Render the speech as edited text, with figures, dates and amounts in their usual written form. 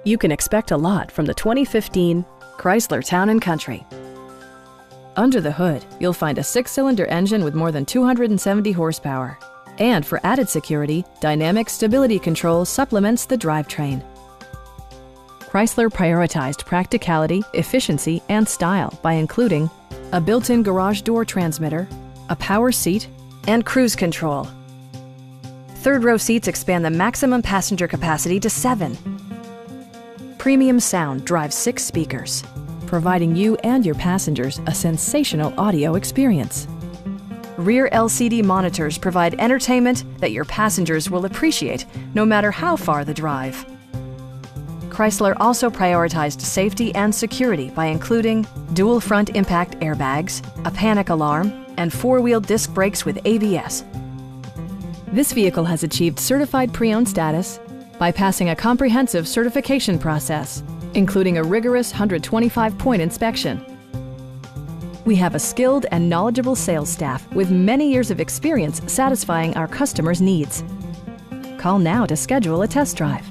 You can expect a lot from the 2015 Chrysler Town & Country. Under the hood, you'll find a 6-cylinder engine with more than 270 horsepower. And for added security, dynamic stability control supplements the drivetrain. Chrysler prioritized practicality, efficiency, and style by including a built-in garage door transmitter, a power seat, and cruise control. Third-row seats expand the maximum passenger capacity to 7. Premium sound drives 6 speakers, providing you and your passengers a sensational audio experience. Rear LCD monitors provide entertainment that your passengers will appreciate no matter how far the drive. Chrysler also prioritized safety and security by including dual front impact airbags, a panic alarm, and 4-wheel disc brakes with ABS. This vehicle has achieved certified pre-owned status by passing a comprehensive certification process, including a rigorous 125-point inspection. We have a skilled and knowledgeable sales staff with many years of experience satisfying our customers' needs. Call now to schedule a test drive.